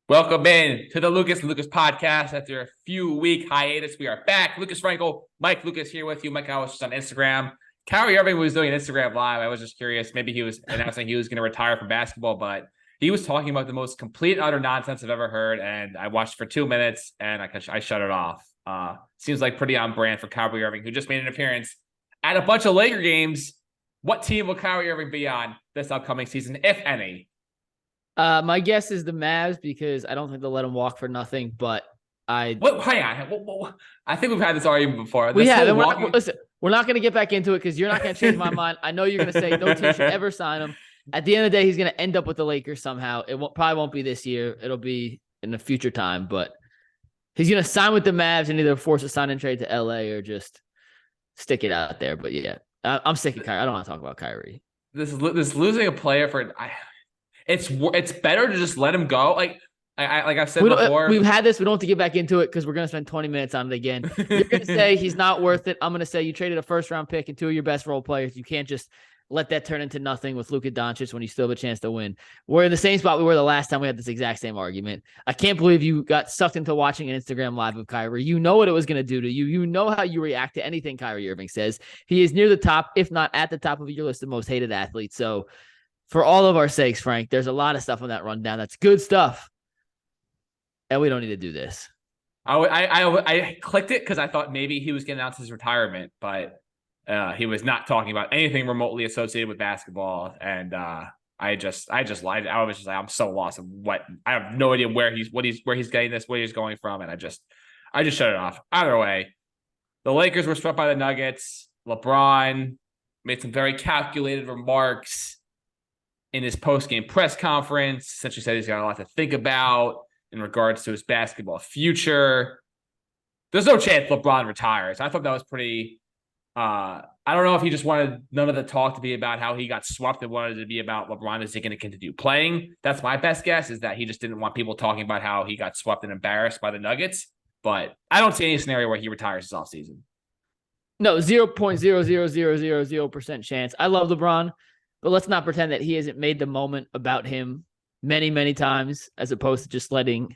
Welcome in to the Lucas and Lucas podcast. After a few week hiatus, we are back. Lucas Frankel, Mike Lucas here with you. Mike, I was just on Instagram. Kyrie Irving was doing an Instagram live. I was just curious. Maybe he was announcing he was going to retire from basketball, but he was talking about the most complete, utter nonsense I've ever heard. And I watched for 2 minutes and I shut it off. Seems like pretty on brand for Kyrie Irving, who just made an appearance at a bunch of Laker games. What team will Kyrie Irving be on this upcoming season, if any? My guess is the Mavs because I don't think they'll let him walk for nothing. But hang on. I think we've had this argument before. Listen, we're not going to get back into it because you're not going to change my mind. I know you're going to say no team should ever sign him. At the end of the day, he's going to end up with the Lakers somehow. Probably won't be this year. It'll be in a future time. But he's going to sign with the Mavs and either force a sign and trade to LA or just stick it out there. But yeah, I'm sick of Kyrie. I don't want to talk about Kyrie. This losing a player for It's better to just let him go. Like I've said before, we've had this. We don't have to get back into it because we're going to spend 20 minutes on it again. You're going to say he's not worth it. I'm going to say you traded a first-round pick and two of your best role players. You can't just let that turn into nothing with Luka Doncic when you still have a chance to win. We're in the same spot we were the last time we had this exact same argument. I can't believe you got sucked into watching an Instagram live of Kyrie. You know what it was going to do to you. You know how you react to anything Kyrie Irving says. He is near the top, if not at the top of your list of most hated athletes. So for all of our sakes, Frank, there's a lot of stuff on that rundown. That's good stuff. And we don't need to do this. I clicked it because I thought maybe he was going to announce his retirement, but he was not talking about anything remotely associated with basketball. And I just lied. I was just like, I'm so lost of I have no idea where he's getting this, where he's going from. And I just shut it off. Either way, the Lakers were swept by the Nuggets. LeBron made some very calculated remarks in his post-game press conference. Essentially said he's got a lot to think about in regards to his basketball future. There's no chance LeBron retires. I thought that was pretty I don't know if he just wanted none of the talk to be about how he got swept and wanted it to be about LeBron is he going to continue playing. That's my best guess, is that he just didn't want people talking about how he got swept and embarrassed by the Nuggets. But I don't see any scenario where he retires this offseason. No, 0.00000% chance. I love LeBron. But let's not pretend that he hasn't made the moment about him many, many times, as opposed to just letting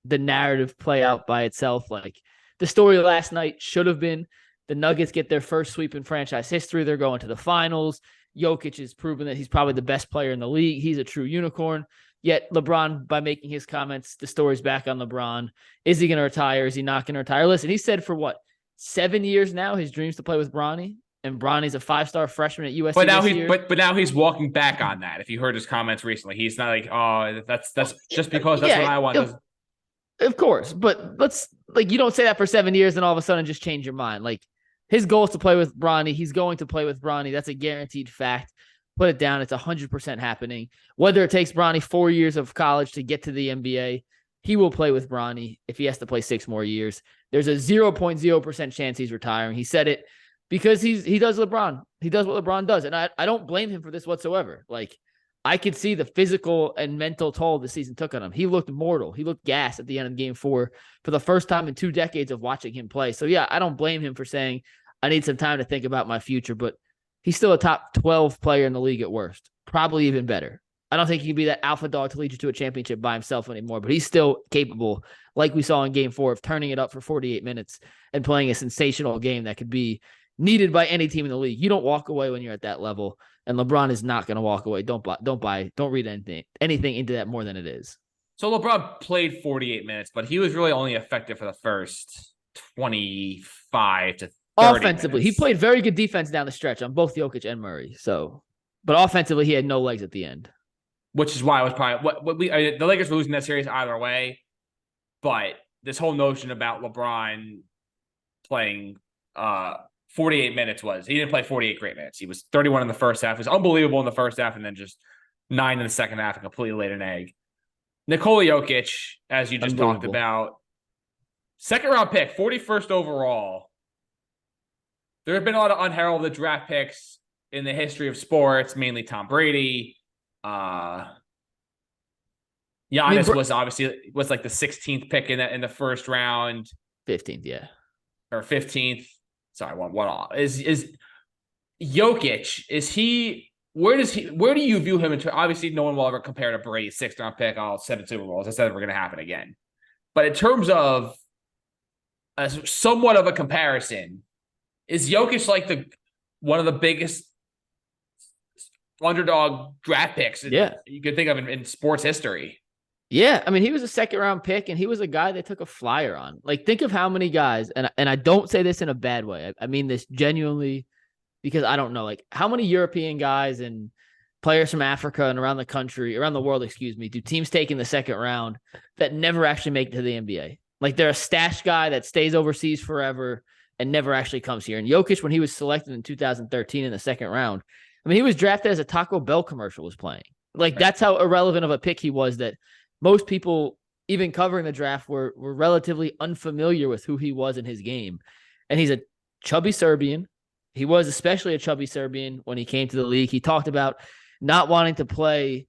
the narrative play out by itself. Like the story last night should have been the Nuggets get their first sweep in franchise history. They're going to the finals. Jokic has proven that he's probably the best player in the league. He's a true unicorn. Yet LeBron, by making his comments, the story's back on LeBron. Is he going to retire? Is he not going to retire? Listen, he said for 7 years now, his dreams to play with Bronny. And Bronny's a 5-star freshman at USC. But now he's walking back on that. If you heard his comments recently, he's not like, oh, that's just because that's what I want. Of course, but you don't say that for 7 years and all of a sudden just change your mind. Like his goal is to play with Bronny. He's going to play with Bronny. That's a guaranteed fact. Put it down. It's 100% happening. Whether it takes Bronny 4 years of college to get to the NBA, he will play with Bronny if he has to play 6 more years. There's a 0.0% chance he's retiring. He said it. Because he does LeBron. He does what LeBron does. And I don't blame him for this whatsoever. Like, I could see the physical and mental toll the season took on him. He looked mortal. He looked gassed at the end of game 4 for the first time in 2 decades of watching him play. So, yeah, I don't blame him for saying, I need some time to think about my future. But he's still a top 12 player in the league at worst. Probably even better. I don't think he can be that alpha dog to lead you to a championship by himself anymore. But he's still capable, like we saw in game 4, of turning it up for 48 minutes and playing a sensational game that could be needed by any team in the league. You don't walk away when you're at that level, and LeBron is not going to walk away. Don't read anything into that more than it is. So LeBron played 48 minutes, but he was really only effective for the first 25 to 30 offensively minutes. He played very good defense down the stretch on both Jokic and Murray. So, but offensively, he had no legs at the end, which is why it was probably the Lakers were losing that series either way. But this whole notion about LeBron playing 48 minutes he didn't play 48 great minutes. He was 31 in the first half. It was unbelievable in the first half, and then just 9 in the second half and completely laid an egg. Nikola Jokic, as you just talked about, second-round pick, 41st overall. There have been a lot of unheralded draft picks in the history of sports, mainly Tom Brady. Giannis was like the 16th pick in the first round. 15th, yeah. Or 15th. Sorry, one off. Is Jokic, is he where do you view him obviously no one will ever compare to Brady's 6th-round pick, 7 Super Bowls. That's never going to happen again. But in terms of somewhat of a comparison, is Jokic like one of the biggest underdog draft picks you could think of in sports history? Yeah, I mean, he was a 2nd-round pick, and he was a guy they took a flyer on. Like, think of how many guys, and I don't say this in a bad way. I mean this genuinely because I don't know, like, how many European guys and players from Africa and around the world, do teams take in the 2nd round that never actually make it to the NBA? Like, they're a stash guy that stays overseas forever and never actually comes here. And Jokic, when he was selected in 2013 in the 2nd round, I mean, he was drafted as a Taco Bell commercial was playing. Like, that's how irrelevant of a pick he was, that most people, even covering the draft, were relatively unfamiliar with who he was in his game. And he's a chubby Serbian. He was especially a chubby Serbian when he came to the league. He talked about not wanting to play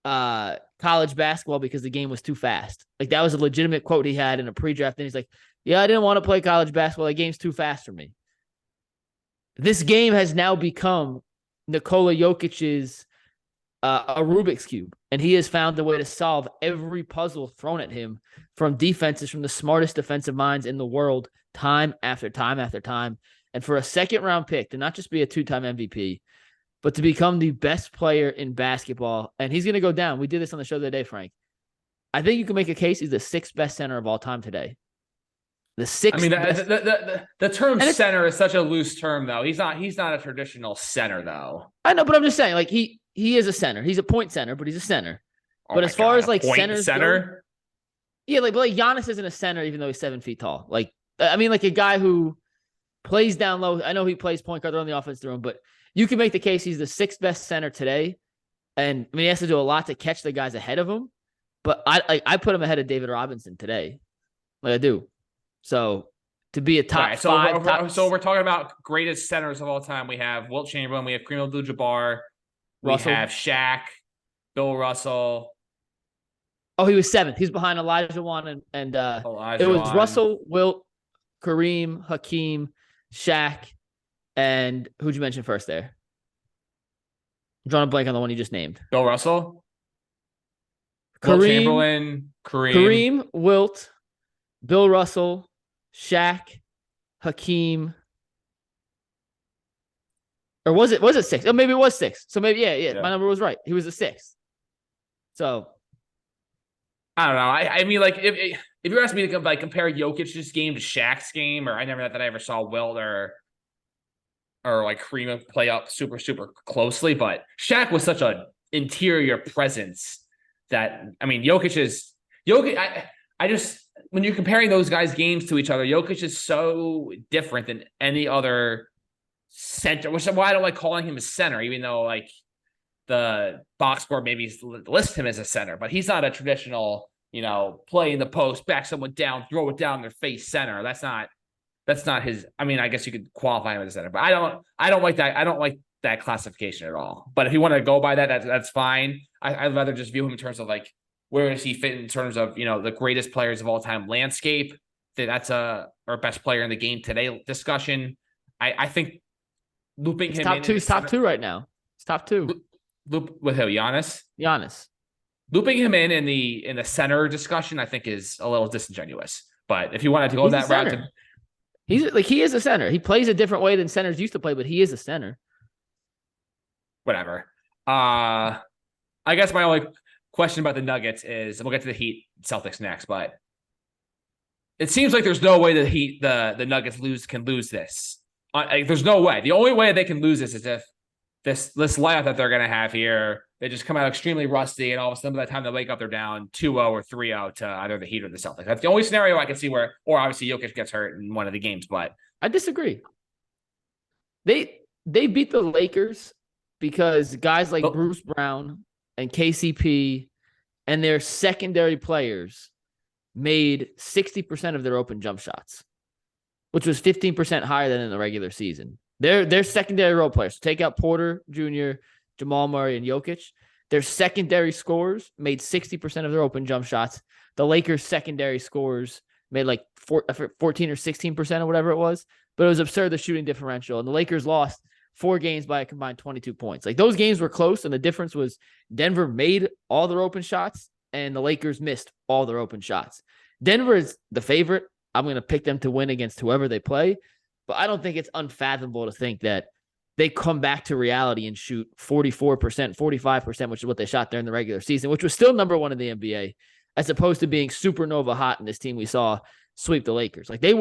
college basketball because the game was too fast. Like, that was a legitimate quote he had in a pre-draft. And he's like, yeah, I didn't want to play college basketball. The game's too fast for me. This game has now become Nikola Jokic's a Rubik's Cube, and he has found a way to solve every puzzle thrown at him from defenses from the smartest defensive minds in the world time after time after time. And for a 2nd-round pick to not just be a 2-time MVP, but to become the best player in basketball, and he's going to go down. We did this on the show the other day, Frank. I think you can make a case he's the 6th best center of all time today. The 6th. I mean, the term center is such a loose term, though. He's not a traditional center, though. I know, but I'm just saying, like, he is a center. He's a point center, but he's a center. But as far as like center, yeah, like Giannis isn't a center, even though he's 7 feet tall. Like, I mean, like a guy who plays down low. I know he plays point guard on the offensive room, but you can make the case he's the 6th best center today. And I mean, he has to do a lot to catch the guys ahead of him. But I put him ahead of David Robinson today. Like, I do. So to be a top five. So we're talking about greatest centers of all time. We have Wilt Chamberlain. We have Kareem Abdul-Jabbar. We have Shaq, Bill Russell. Oh, he was 7th. He's behind Elijah Wan and it was Russell, Wilt, Kareem, Hakeem, Shaq, and who'd you mention first there? I'm drawing a blank on the one you just named. Bill Russell, Wilt Chamberlain, Kareem, Wilt, Bill Russell, Shaq, Hakeem. Or was it 6? Oh, maybe it was 6. So maybe, yeah. My number was right. He was the 6th. So I don't know. I mean, like, if you're asking me to compare Jokic's game to Shaq's game, or I never thought that I ever saw Wilt or like Kareem play up super, super closely, but Shaq was such an interior presence that, I mean, Jokic. I just, when you're comparing those guys' games to each other, Jokic is so different than any other center, which is why I don't like calling him a center, even though like the box score maybe lists him as a center, but he's not a traditional, play in the post, back someone down, throw it down their face center. That's not his. I mean, I guess you could qualify him as a center, but I don't like that. I don't like that classification at all. But if you want to go by that, that's fine. I'd rather just view him in terms of like, where does he fit in terms of, the greatest players of all time landscape? That's our best player in the game today discussion. I think looping him top two. He's top 2 right now. It's top 2. Loop with who? Giannis. Looping him in the center discussion, I think, is a little disingenuous. But if you wanted to go that route, he is a center. He plays a different way than centers used to play, but he is a center. Whatever. I guess my only question about the Nuggets is, we'll get to the Heat Celtics next, but it seems like there's no way the Nuggets can lose this. There's no way. The only way they can lose this is if this lineup that they're going to have here, they just come out extremely rusty, and all of a sudden by the time they wake up, they're down 2-0 or 3-0 to either the Heat or the Celtics. That's the only scenario I can see or obviously Jokic gets hurt in one of the games, but I disagree. They beat the Lakers because guys like Bruce Brown and KCP and their secondary players made 60% of their open jump shots, which was 15% higher than in the regular season. They're secondary role players. So take out Porter Jr., Jamal Murray, and Jokic. Their secondary scorers made 60% of their open jump shots. The Lakers' secondary scorers made like 14 or 16% or whatever it was. But it was absurd, the shooting differential. And the Lakers lost 4 games by a combined 22 points. Like those games were close, and the difference was Denver made all their open shots and the Lakers missed all their open shots. Denver is the favorite. I'm going to pick them to win against whoever they play, but I don't think it's unfathomable to think that they come back to reality and shoot 44%, 45%, which is what they shot there in the regular season, which was still number 1 in the NBA, as opposed to being supernova hot in this team we saw sweep the Lakers. Like they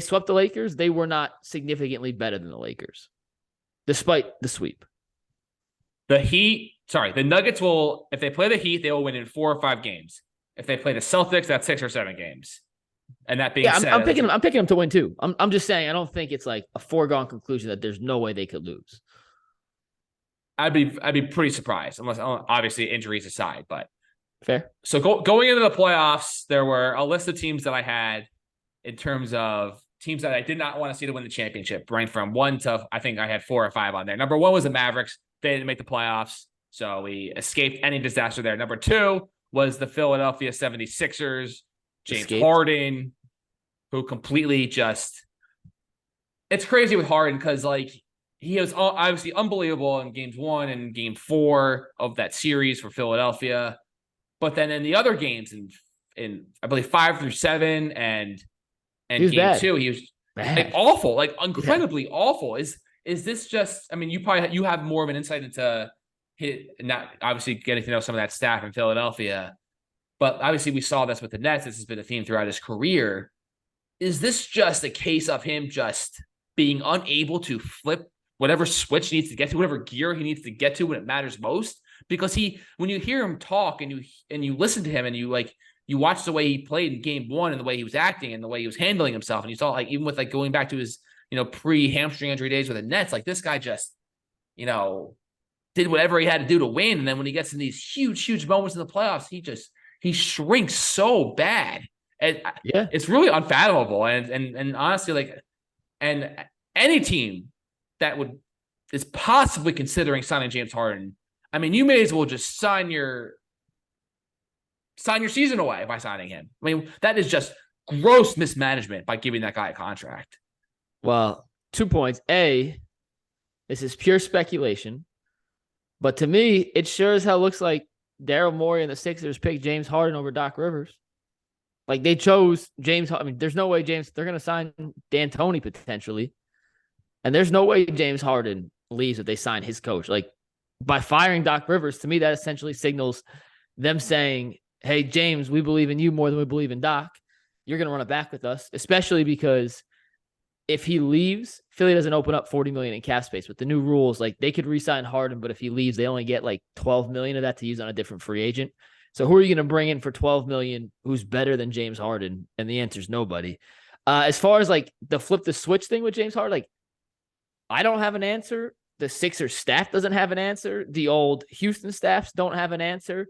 swept the Lakers. They were not significantly better than the Lakers, despite the sweep. The Nuggets will, if they play the Heat, they will win in 4 or 5 games. If they play the Celtics, that's 6 or 7 games. And that being said, I'm picking them to win too. I'm just saying I don't think it's like a foregone conclusion that there's no way they could lose. I'd be pretty surprised, unless obviously injuries aside. But fair. So going into the playoffs, there were a list of teams that I had in terms of teams that I did not want to see to win the championship, ranked from 1 to I think I had 4 or 5 on there. Number 1 was the Mavericks. They didn't make the playoffs, so we escaped any disaster there. Number 2 was the Philadelphia 76ers. James Harden, who completely just, it's crazy with Harden because like he was obviously unbelievable in games 1 and game 4 of that series for Philadelphia. But then in the other games in I believe 5 through 7 and game bad. 2, he was like awful, like incredibly awful. Is this just, I mean, you have more of an insight into not obviously getting to know some of that staff in Philadelphia. But obviously, we saw this with the Nets. This has been a theme throughout his career. Is this just a case of him just being unable to flip whatever switch he needs to get to, whatever gear he needs to get to when it matters most? Because when you hear him talk and you listen to him and you watch the way he played in game 1 and the way he was acting and the way he was handling himself, and you saw like even with like going back to his pre-hamstring injury days with the Nets, like this guy just did whatever he had to do to win. And then when he gets in these huge moments in the playoffs, he shrinks so bad. And it's really unfathomable. And honestly, like, and any team that is possibly considering signing James Harden, I mean, you may as well just sign your season away by signing him. I mean, that is just gross mismanagement by giving that guy a contract. Well, 2 points. A, this is pure speculation, but to me, it sure as hell looks like Daryl Morey and the Sixers picked James Harden over Doc Rivers. Like they chose James. I mean, there's no way they're going to sign D'Antoni potentially. And there's no way James Harden leaves if they sign his coach. Like by firing Doc Rivers, to me, that essentially signals them saying, hey, James, we believe in you more than we believe in Doc. You're going to run it back with us, especially because if he leaves, Philly doesn't open up $40 million in cap space. With the new rules, like they could re-sign Harden, but if he leaves, they only get like $12 million of that to use on a different free agent. So who are you going to bring in for $12 million who's better than James Harden? And the answer is nobody. As far as like the flip the switch thing with James Harden, like I don't have an answer. The Sixers staff doesn't have an answer. The old Houston staffs don't have an answer.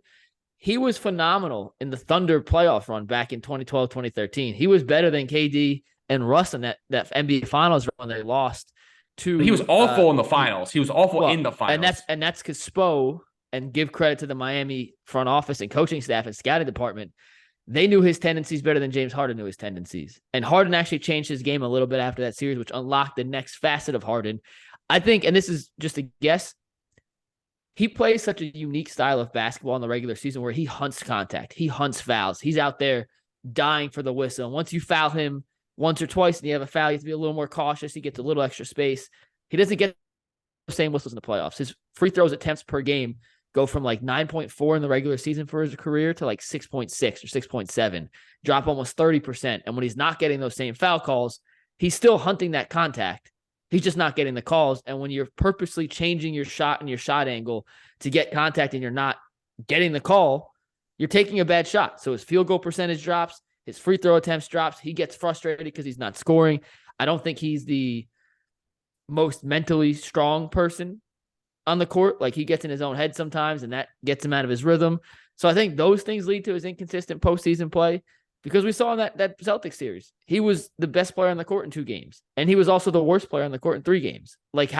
He was phenomenal in the Thunder playoff run back in 2012, 2013. He was better than KD and Russ in that NBA Finals run they lost to. He was awful in the finals. He was awful in the finals. And that's because Spo, and give credit to the Miami front office and coaching staff and scouting department, they knew his tendencies better than James Harden knew his tendencies. And Harden actually changed his game a little bit after that series, which unlocked the next facet of Harden. I think, and this is just a guess, he plays such a unique style of basketball in the regular season where he hunts contact. He hunts fouls. He's out there dying for the whistle. And once you foul him once or twice and you have a foul, you have to be a little more cautious. He gets a little extra space. He doesn't get the same whistles in the playoffs. His free throws attempts per game go from like 9.4 in the regular season for his career to like 6.6 or 6.7, drop almost 30%. And when he's not getting those same foul calls, he's still hunting that contact. He's just not getting the calls. And when you're purposely changing your shot and your shot angle to get contact and you're not getting the call, you're taking a bad shot. So his field goal percentage drops, his free throw attempts drops. He gets frustrated because he's not scoring. I don't think he's the most mentally strong person on the court. Like he gets in his own head sometimes and that gets him out of his rhythm. So I think those things lead to his inconsistent postseason play because we saw in that Celtics series, he was the best player on the court in 2 games. And he was also the worst player on the court in 3 games. Like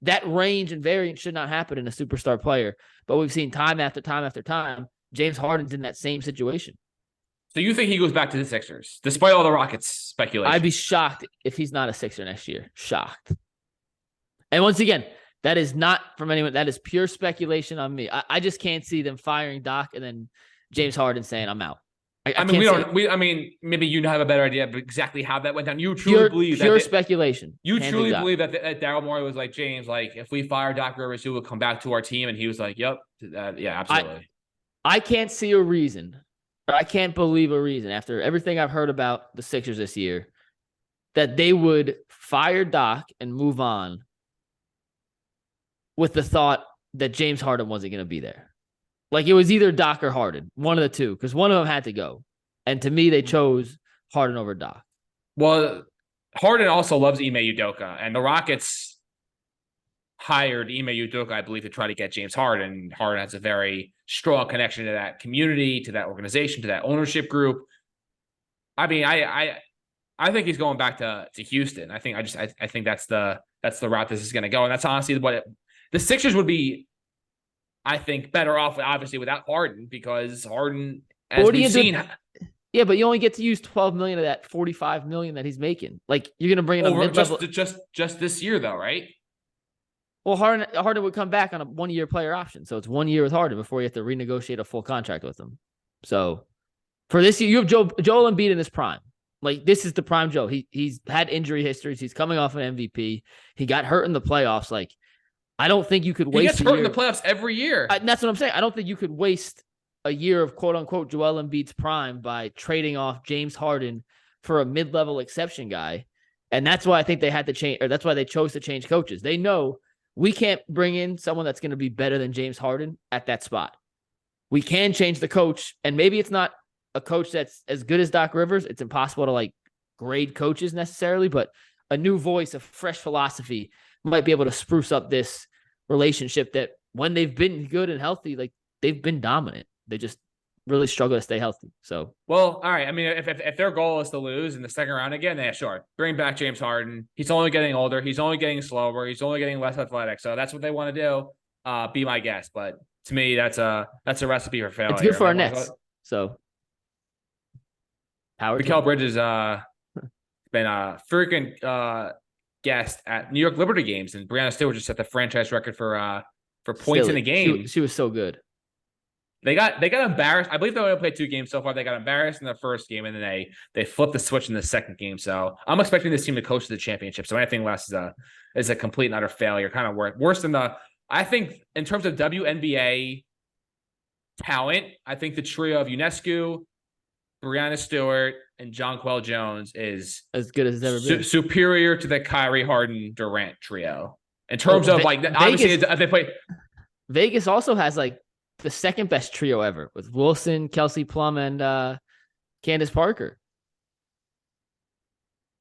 that range and variance should not happen in a superstar player. But we've seen time after time after time, James Harden's in that same situation. So you think he goes back to the Sixers, despite all the Rockets speculation? I'd be shocked if he's not a Sixer next year. Shocked. And once again, that is not from anyone. That is pure speculation on me. I just can't see them firing Doc and then James Harden saying, I'm out. I mean, we don't. I mean, maybe you have a better idea of exactly how that went down. You truly believe pure speculation. You truly believe that Daryl Morey was like, James, like if we fire Doc Rivers, he will come back to our team, and he was like, "Yep, yeah, absolutely." I can't see a reason. I can't believe a reason after everything I've heard about the Sixers this year that they would fire Doc and move on with the thought that James Harden wasn't going to be there. Like it was either Doc or Harden, one of the two, because one of them had to go. And to me, they chose Harden over Doc. Well, Harden also loves Ime Udoka, and the Rockets hired Ime Udoka, I believe, to try to get James Harden. Harden has a very strong connection to that community, to that organization, to that ownership group. I mean, I think he's going back to Houston. I think that's the route this is going to go, and that's honestly the Sixers would be, I think, better off, obviously, without Harden, because Harden, as we've seen. Yeah, but you only get to use $12 million of that $45 million that he's making. Like you're going to bring in a mid-level. Just this year, though, right? Well, Harden would come back on a 1-year player option, so it's 1 year with Harden before you have to renegotiate a full contract with him. So for this year, you have Joel Embiid in his prime. Like this is the prime Joe. He's had injury histories. He's coming off an MVP. He got hurt in the playoffs. Like I don't think you could waste. He gets hurt in the playoffs every year. That's what I'm saying. I don't think you could waste a year of quote unquote Joel Embiid's prime by trading off James Harden for a mid-level exception guy. And that's why I think they had to change, or that's why they chose to change coaches. They know we can't bring in someone that's going to be better than James Harden at that spot. We can change the coach, and maybe it's not a coach that's as good as Doc Rivers. It's impossible to like grade coaches necessarily, but a new voice, a fresh philosophy might be able to spruce up this relationship that when they've been good and healthy, like they've been dominant. They just really struggle to stay healthy. So, well, all right. I mean, if their goal is to lose in the second round again, yeah, sure. Bring back James Harden. He's only getting older. He's only getting slower. He's only getting less athletic. So that's what they want to do. Be my guess. But to me, that's a recipe for failure. It's good for our Nets. So, Howard Mikal Bridges been a freaking guest at New York Liberty games, and Breanna Stewart just set the franchise record for points in a game. She was so good. They got embarrassed. I believe they only played 2 games so far. They got embarrassed in the first game, and then they flipped the switch in the second game. So I'm expecting this team to coach to the championship. So anything less is a complete and utter failure. Kind of worse than I think in terms of WNBA talent, I think the trio of Ionescu, Breanna Stewart, and Jonquel Jones is as good as it's ever been. Superior to the Kyrie Harden Durant trio in terms of like obviously they play. Vegas also has like the second best trio ever with Wilson, Kelsey Plum, and Candace Parker.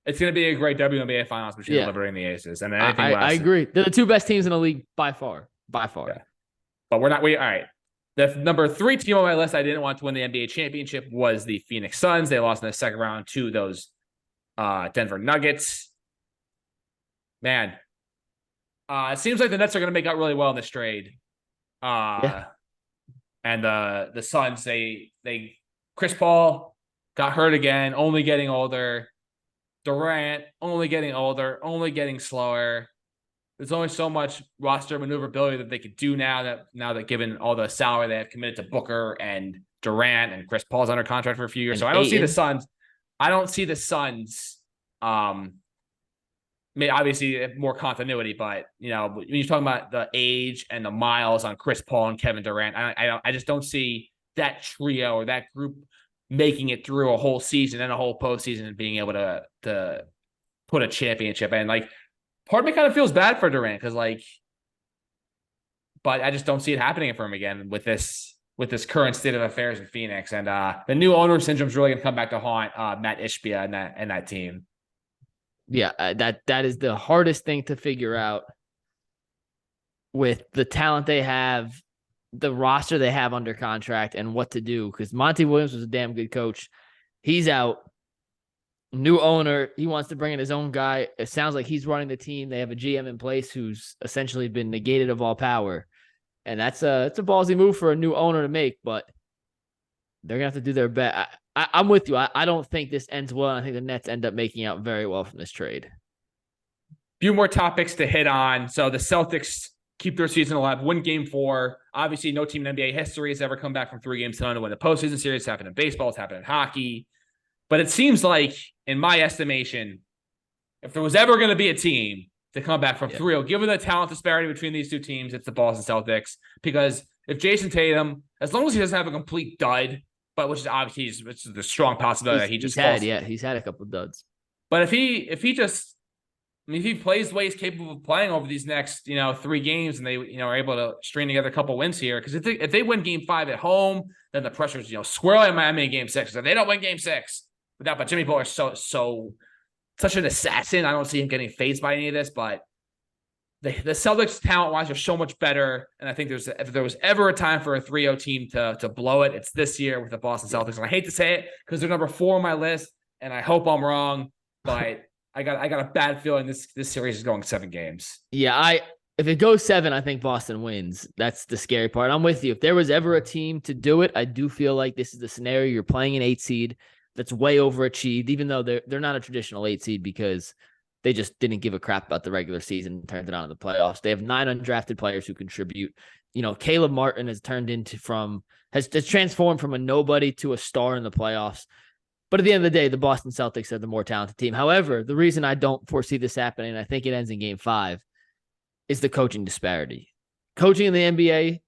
It's going to be a great WNBA finals between the Liberty and the Aces. And anything I agree. They're the 2 best teams in the league by far. Yeah. But all right. The number 3 team on my list I didn't want to win the NBA championship was the Phoenix Suns. They lost in the second round to those Denver Nuggets. Man, it seems like the Nets are going to make out really well in this trade. And the Suns, they Chris Paul got hurt again, only getting older. Durant only getting older, only getting slower. There's only so much roster maneuverability that they could do now that given all the salary they have committed to Booker and Durant, and Chris Paul's under contract for a few years. So I don't see the Suns. Obviously more continuity, but when you're talking about the age and the miles on Chris Paul and Kevin Durant, I just don't see that trio or that group making it through a whole season and a whole postseason and being able to put a championship. And like, part of me kind of feels bad for Durant because but I just don't see it happening for him again with this current state of affairs in Phoenix. And the new owner syndrome is really going to come back to haunt Matt Ishbia and that team. Yeah, that is the hardest thing to figure out with the talent they have, the roster they have under contract, and what to do. Because Monty Williams was a damn good coach. He's out. New owner. He wants to bring in his own guy. It sounds like he's running the team. They have a GM in place who's essentially been negated of all power. And it's a ballsy move for a new owner to make, but they're going to have to do their best. I'm with you. I don't think this ends well. I think the Nets end up making out very well from this trade. few more topics to hit on. So the Celtics keep their season alive, win game 4. Obviously, no team in NBA history has ever come back from 3 games to none to win a postseason series. It's happened in baseball. It's happened in hockey. But it seems like, in my estimation, if there was ever going to be a team to come back from 3-0, given the talent disparity between these two teams, it's the Boston Celtics. Because if Jason Tatum, as long as he doesn't have a complete dud, but which is obviously which is the strong possibility that he just falls. He's had a couple of duds. But if he plays the way he's capable of playing over these next, 3 games, and they, are able to string together a couple wins here, because if they win game 5 at home, then the pressure's, squarely on Miami in game 6. If they don't win game 6, but Jimmy Butler is such an assassin. I don't see him getting fazed by any of this, but the Celtics talent-wise are so much better, and I think if there was ever a time for a 3-0 team to blow it, it's this year with the Boston Celtics. And I hate to say it because they're number 4 on my list, and I hope I'm wrong, but I got a bad feeling this series is going 7 games. Yeah, if it goes 7, I think Boston wins. That's the scary part. I'm with you. If there was ever a team to do it, I do feel like this is the scenario. You're playing an 8 seed that's way overachieved, even though they're not a traditional 8 seed because they just didn't give a crap about the regular season and turned it on in the playoffs. They have 9 undrafted players who contribute. Caleb Martin has transformed from a nobody to a star in the playoffs. But at the end of the day, the Boston Celtics are the more talented team. However, the reason I don't foresee this happening, and I think it ends in game 5, is the coaching disparity. Coaching in the NBA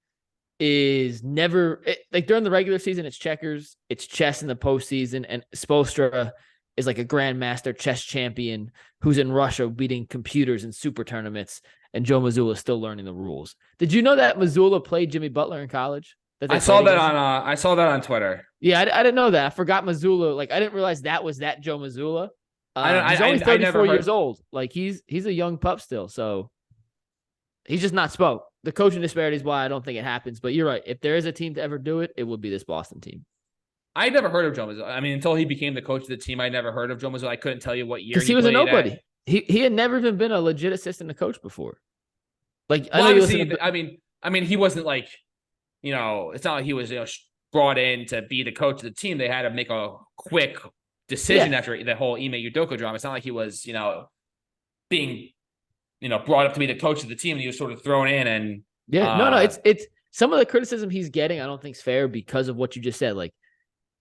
is never like during the regular season, it's checkers, it's chess in the postseason, and Spoelstra is like a grandmaster chess champion who's in Russia beating computers in super tournaments, and Joe Mazzulla is still learning the rules. Did you know that Mazzulla played Jimmy Butler in college? I saw that on Twitter. Yeah, I didn't know that. I forgot Mazzulla. Like, I didn't realize that was that Joe Mazzulla. He's only 34 years old. Like, he's a young pup still, so he's just not spoke. The coaching disparity is why I don't think it happens. But you're right. If there is a team to ever do it, it would be this Boston team. I never heard of Joe Mazzulla. I mean, until he became the coach of the team, I never heard of Joe Mazzulla. I couldn't tell you what year because he was a nobody. He had never even been a legit assistant to coach before. Like, I mean, he wasn't like, it's not like he was brought in to be the coach of the team. They had to make a quick decision after the whole Ime Udoka drama. It's not like he was, being, brought up to be the coach of the team, and he was sort of thrown in. And it's some of the criticism he's getting, I don't think is fair because of what you just said. Like,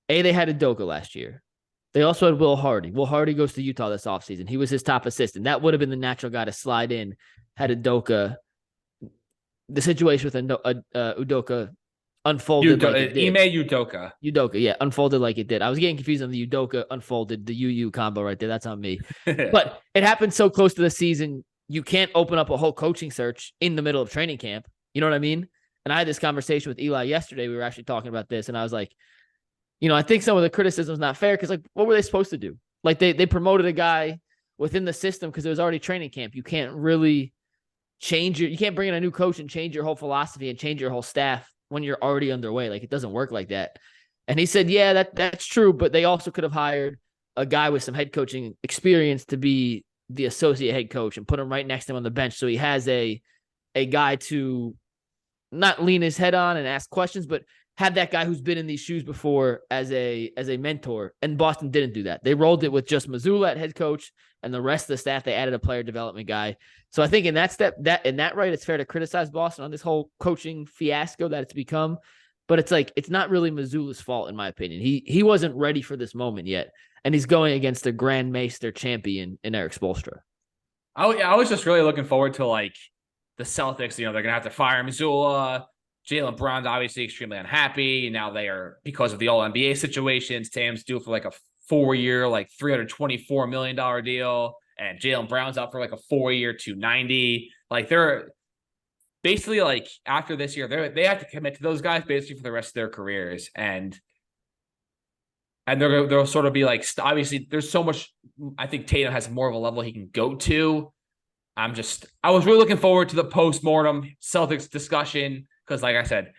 they had Udoka last year. They also had Will Hardy. Will Hardy goes to Utah this offseason. He was his top assistant. That would have been the natural guy to slide in had Udoka. The situation with Udoka unfolded like it did. Ime Udoka. Udoka, yeah, unfolded like it did. I was getting confused on the Udoka unfolded, the UU combo right there. That's on me. But it happened so close to the season, you can't open up a whole coaching search in the middle of training camp. You know what I mean? And I had this conversation with Eli yesterday. We were actually talking about this, and I was like, I think some of the criticism is not fair because, like, what were they supposed to do? Like, they promoted a guy within the system because it was already training camp. You can't really you can't bring in a new coach and change your whole philosophy and change your whole staff when you're already underway. Like, it doesn't work like that. And he said, yeah, that's true. But they also could have hired a guy with some head coaching experience to be the associate head coach and put him right next to him on the bench. So he has a guy to not lean his head on and ask questions, but have that guy who's been in these shoes before as a mentor. And Boston didn't do that. They rolled it with just Mazzulla at head coach, and the rest of the staff, they added a player development guy. So I think in that right, it's fair to criticize Boston on this whole coaching fiasco that it's become. But it's like, it's not really Mazzulla's fault, in my opinion. He wasn't ready for this moment yet. And he's going against a Grandmaster champion in Eric Spoelstra. I was just really looking forward to, like, the Celtics. They're going to have to fire Mazzulla. Jaylen Brown's obviously extremely unhappy. Now they are, because of the All-NBA situations, Tatum's due for like a 4-year, like $324 million deal. And Jaylen Brown's up for like a 4-year, $290. Like, they're basically, like, after this year, they have to commit to those guys basically for the rest of their careers. And they'll sort of be like, obviously there's so much. I think Tatum has more of a level he can go to. I was really looking forward to the post-mortem Celtics discussion. Because, like I said,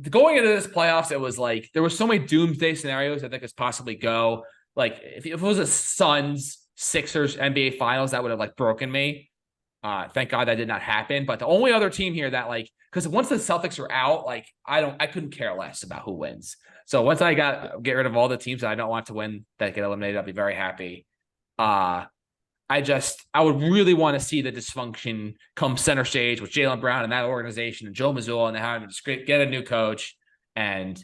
going into this playoffs, it was like there were so many doomsday scenarios I think could possibly go. Like, if it was a Suns Sixers NBA Finals, that would have, like, broken me. Thank God that did not happen. But the only other team here that, like, because once the Celtics are out, like, I couldn't care less about who wins. So once I get rid of all the teams that I don't want to win that get eliminated, I'll be very happy. I would really want to see the dysfunction come center stage with Jaylen Brown and that organization and Joe Mazzulla and having to get a new coach and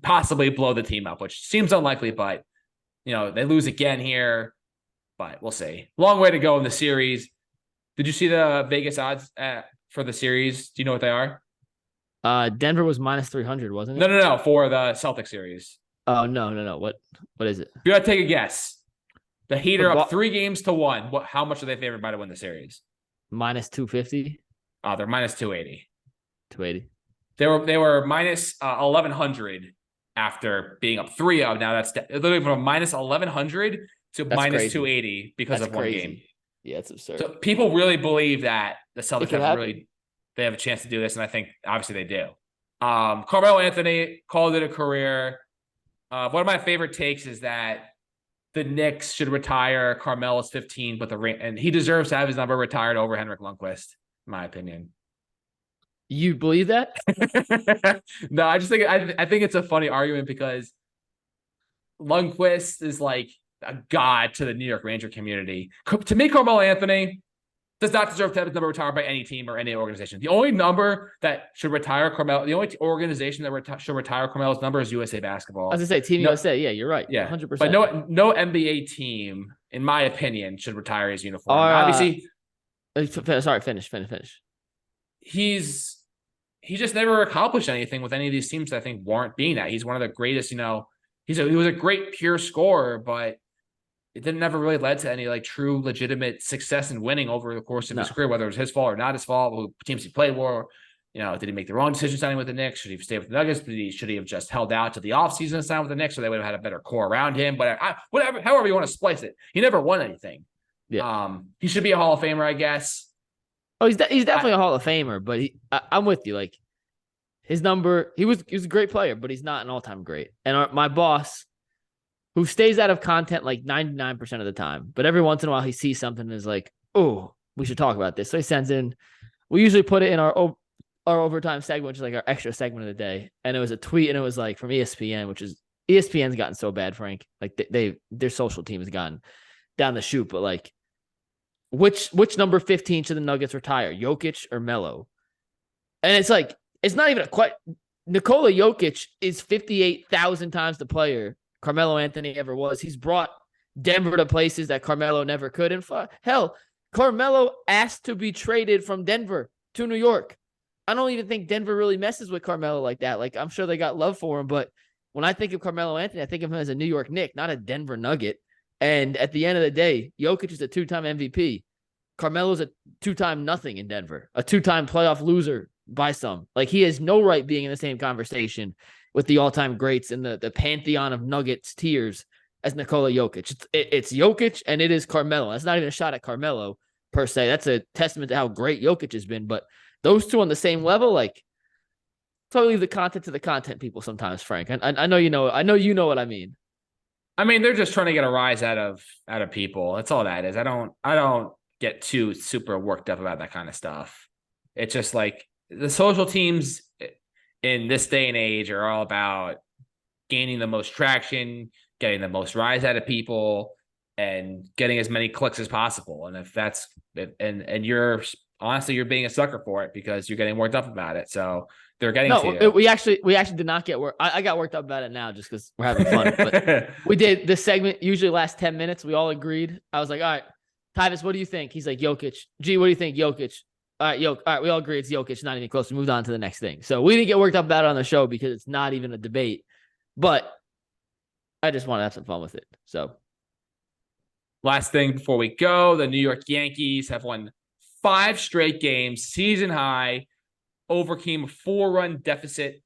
possibly blow the team up, which seems unlikely, but they lose again here, but we'll see. Long way to go in the series. Did you see the Vegas odds for the series? Do you know what they are? Denver was minus 300, wasn't it? No, for the Celtics series. Oh, no. What is it? If you got to take a guess. The Heat are up 3-1. How much are they favored by to win the series? Minus 250. Oh, they're minus 280. 280. They were minus 1100 after being up 3-0. Now that's literally from minus 1100 to minus crazy. 280 because of one game. Yeah, it's absurd. So people really believe that the Celtics they have a chance to do this, and I think obviously they do. Carmelo Anthony called it a career. One of my favorite takes is that the Knicks should retire Carmelo's 15, and he deserves to have his number retired over Henrik Lundqvist, in my opinion. You believe that? No, I just think I think it's a funny argument because Lundqvist is like a god to the New York Ranger community. To me, Carmelo Anthony does not deserve to have his number retired by any team or any organization. The only number that should retire Carmelo, the only organization that should retire Carmelo's number is USA Basketball. I was going to say Team USA. Yeah, you're right. Yeah, 100%. But no NBA team, in my opinion, should retire his uniform. Obviously, sorry, finish. He just never accomplished anything with any of these teams that I think warrant being that. He's one of the greatest, he was a great pure scorer, but it never really led to any like true legitimate success and winning over the course of his career, whether it was his fault or not his fault, who teams he played for. Did he make the wrong decision signing with the Knicks? Should he stay with the Nuggets? Should he have just held out to the offseason and signed with the Knicks so they would have had a better core around him? But however you want to splice it, he never won anything. Yeah. He should be a Hall of Famer, I guess. Oh, he's definitely a Hall of Famer, but I'm with you. Like his number, he was a great player, but he's not an all-time great. And my boss, who stays out of content like 99% of the time, but every once in a while he sees something and is like, oh, we should talk about this. So he sends in, we usually put it in our overtime segment, which is like our extra segment of the day. And it was a tweet and it was like from ESPN, which is ESPN's gotten so bad, Frank. Like their social team has gotten down the chute, but like which number 15 should the Nuggets retire? Jokic or Melo? And it's like, it's not even Nikola Jokic is 58,000 times the player Carmelo Anthony ever was. He's brought Denver to places that Carmelo never could. And hell, Carmelo asked to be traded from Denver to New York. I don't even think Denver really messes with Carmelo like that. Like, I'm sure they got love for him, but when I think of Carmelo Anthony, I think of him as a New York Knick, not a Denver Nugget. And at the end of the day, Jokic is a 2-time MVP. Carmelo's a 2-time nothing in Denver, a 2-time playoff loser by some. Like, he has no right being in the same conversation with the all-time greats in the pantheon of Nuggets tiers as Nikola Jokic. It's Jokic and it is Carmelo. That's not even a shot at Carmelo per se. That's a testament to how great Jokic has been. But those two on the same level, like, totally leave the content to the content people sometimes, Frank. I know you know. I know you know what I mean. I mean, they're just trying to get a rise out of people. That's all that is. I don't get too super worked up about that kind of stuff. It's just like the social teams in this day and age are all about gaining the most traction, getting the most rise out of people, and getting as many clicks as possible. And if that's and you're honestly being a sucker for it because you're getting worked up about it. So they're getting to you. We actually did not get worked. I got worked up about it now just because we're having fun. But we did this segment usually lasts 10 minutes. We all agreed. I was like, all right, Tyvis, what do you think? He's like, Jokic. G, what do you think? Jokic. All right, we all agree it's Jokic, not even close. We moved on to the next thing. So we didn't get worked up about it on the show because it's not even a debate. But I just want to have some fun with it. So last thing before we go, the New York Yankees have won 5 straight games, season high, overcame a 4-run deficit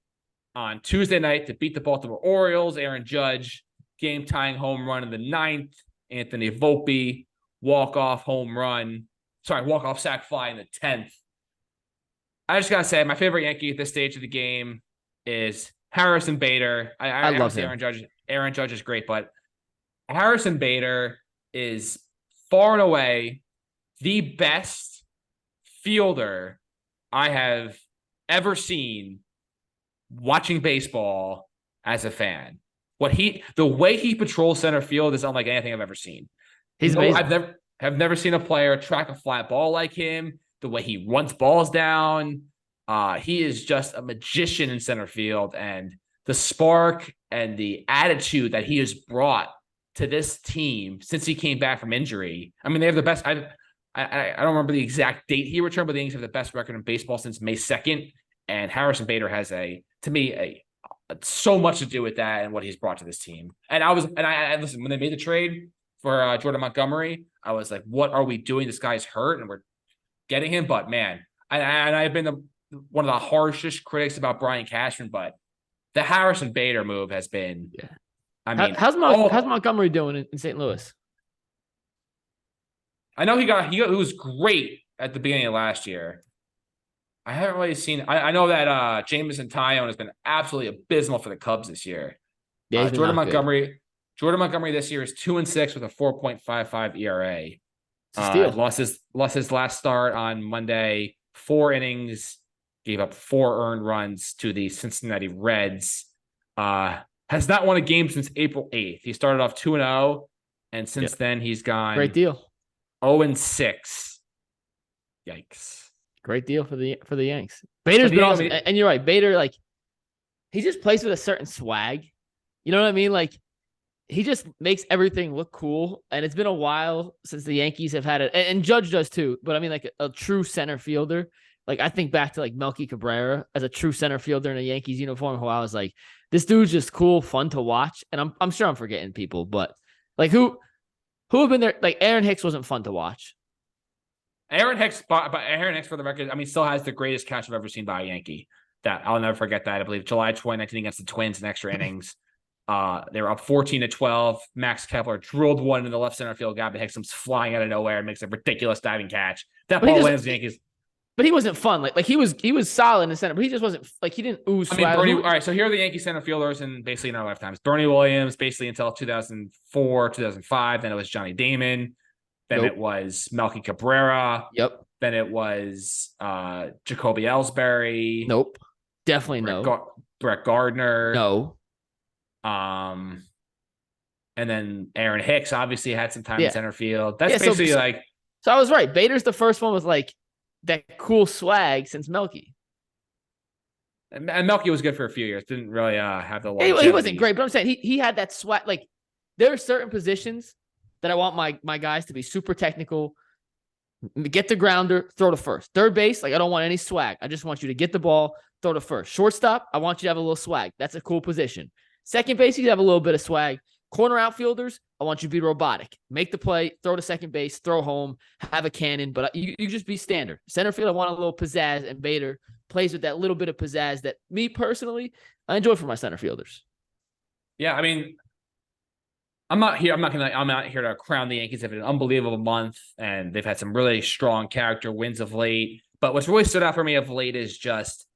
on Tuesday night to beat the Baltimore Orioles. Aaron Judge, game-tying home run in the 9th. Anthony Volpe, walk-off sac fly in the 10th. I just got to say, my favorite Yankee at this stage of the game is Harrison Bader. I love him. Aaron Judge is great, but Harrison Bader is far and away the best fielder I have ever seen watching baseball as a fan. The way he patrols center field is unlike anything I've ever seen. He's amazing. have never seen a player track a flat ball like him. The way he runs balls down, he is just a magician in center field, and the spark and the attitude that he has brought to this team since he came back from injury. I mean, they have the best. I don't remember the exact date he returned, but the Yankees have the best record in baseball since May 2nd. And Harrison Bader has so much to do with that and what he's brought to this team. And I listen, when they made the trade for Jordan Montgomery, I was like, what are we doing? This guy's hurt and we're getting him. But man, I've been one of the harshest critics about Brian Cashman, but the Harrison Bader move has been, I mean, how's Montgomery doing in St. Louis? I know he was great at the beginning of last year. I haven't really seen. I know that Jameson Taillon has been absolutely abysmal for the Cubs this year. Yeah, Jordan Montgomery this year is 2-6 with a 4.55 ERA. Lost his last start on Monday. 4 innings, gave up 4 earned runs to the Cincinnati Reds. Has not won a game since April 8th. He started off 2-0, and since then he's gone great deal 0-6. Yikes. Great deal for the Yanks. Bader's been awesome. And you're right. Bader, like, he just plays with a certain swag. You know what I mean? Like, he just makes everything look cool. And it's been a while since the Yankees have had it. And Judge does too. But I mean, like a true center fielder. Like, I think back to like Melky Cabrera as a true center fielder in a Yankees uniform, who I was like, this dude's just cool, fun to watch. And I'm sure I'm forgetting people, but like who have been there? Like, Aaron Hicks wasn't fun to watch. Aaron Hicks, for the record, I mean, still has the greatest catch I've ever seen by a Yankee. That I'll never forget that. I believe July 2019 against the Twins in extra innings. They were up 14-12. Max Kepler drilled one in the left center field. Gavin Hicks comes flying out of nowhere and makes a ridiculous diving catch. That ball lands the Yankees. But he wasn't fun. Like he was solid in the center, but he just wasn't like he didn't ooze. I mean, all right. So here are the Yankee center fielders in basically in our lifetimes. Bernie Williams, basically until 2004, 2005. Then it was Johnny Damon. Then it was Melky Cabrera. Yep. Then it was Jacoby Ellsbury. Nope. Definitely Brett Gardner. No. And then Aaron Hicks obviously had some time in center field. That's basically like. So I was right. Bader's the first one with like that cool swag since Melky. And Melky was good for a few years. Didn't really have the longevity. He wasn't great, but I'm saying he had that swag. Like, there are certain positions that I want my guys to be super technical, get the grounder, throw to first. Third base, like, I don't want any swag. I just want you to get the ball, throw to first. Shortstop, I want you to have a little swag. That's a cool position. Second base, you can have a little bit of swag. Corner outfielders, I want you to be robotic. Make the play, throw to second base, throw home, have a cannon, but you just be standard. Center field, I want a little pizzazz, and Bader plays with that little bit of pizzazz that me personally, I enjoy for my center fielders. Yeah, I mean, I'm not here to crown the Yankees. They've had an unbelievable month, and they've had some really strong character wins of late. But what's really stood out for me of late is just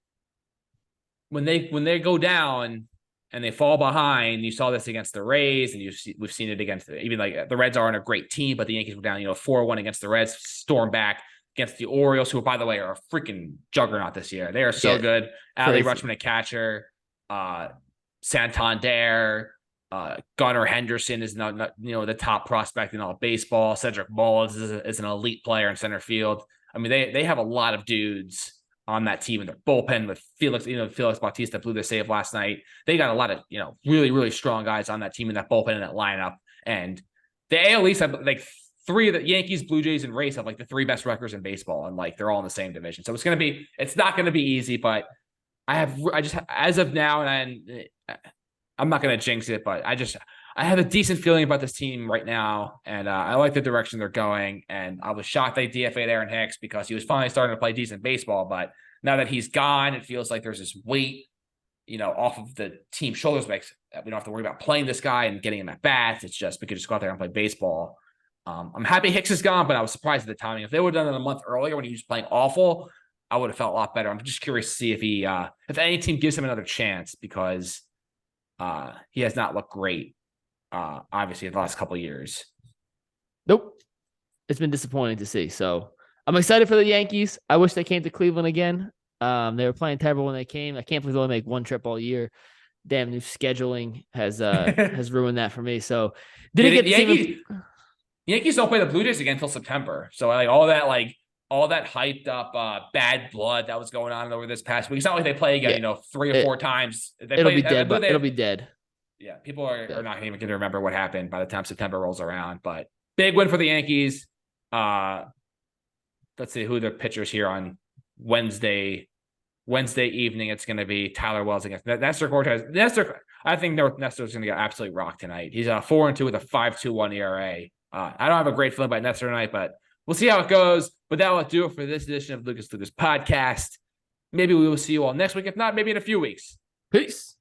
when they go down and they fall behind. You saw this against the Rays, and we've seen it against even like the Reds aren't a great team, but the Yankees were down 4-1 against the Reds, storm back against the Orioles, who by the way are a freaking juggernaut this year. They are so good. Adley Rutschman, a catcher, Santander. Gunnar Henderson is not the top prospect in all of baseball. Cedric Mullins is an elite player in center field. I mean, they have a lot of dudes on that team in their bullpen with Felix Bautista blew their save last night. They got a lot of, really, really strong guys on that team in that bullpen in that lineup. And the AL East have like three of the Yankees, Blue Jays, and Rays have like the 3 best records in baseball. And like, they're all in the same division. So it's not going to be easy, but I just, as of now, and I'm not going to jinx it, but I have a decent feeling about this team right now, and I like the direction they're going. And I was shocked they DFA'd Aaron Hicks because he was finally starting to play decent baseball. But now that he's gone, it feels like there's this weight, off of the team's shoulders. We don't have to worry about playing this guy and getting him at bats. It's just we could just go out there and play baseball. I'm happy Hicks is gone, but I was surprised at the timing. If they would have done it a month earlier when he was playing awful, I would have felt a lot better. I'm just curious to see if any team gives him another chance because he has not looked great. Obviously, in the last couple of years. Nope. It's been disappointing to see. So I'm excited for the Yankees. I wish they came to Cleveland again. They were playing terrible when they came. I can't believe they only make one trip all year. Damn, new scheduling has ruined that for me. So Yankees Yankees don't play the Blue Jays again until September. So like all that hyped up bad blood that was going on over this past week. It's not like they play again, 3 or 4 times. It'll be dead, but it'll be dead. Yeah, people are not even going to remember what happened by the time September rolls around. But big win for the Yankees. Let's see who the pitchers here on Wednesday evening. It's going to be Tyler Wells against Nestor Cortez. I think Nestor's going to get absolutely rocked tonight. He's 4-2 with a 5.21 ERA. I don't have a great feeling about Nestor tonight, but we'll see how it goes. But that will do it for this edition of Lucas Podcast. Maybe we will see you all next week. If not, maybe in a few weeks. Peace.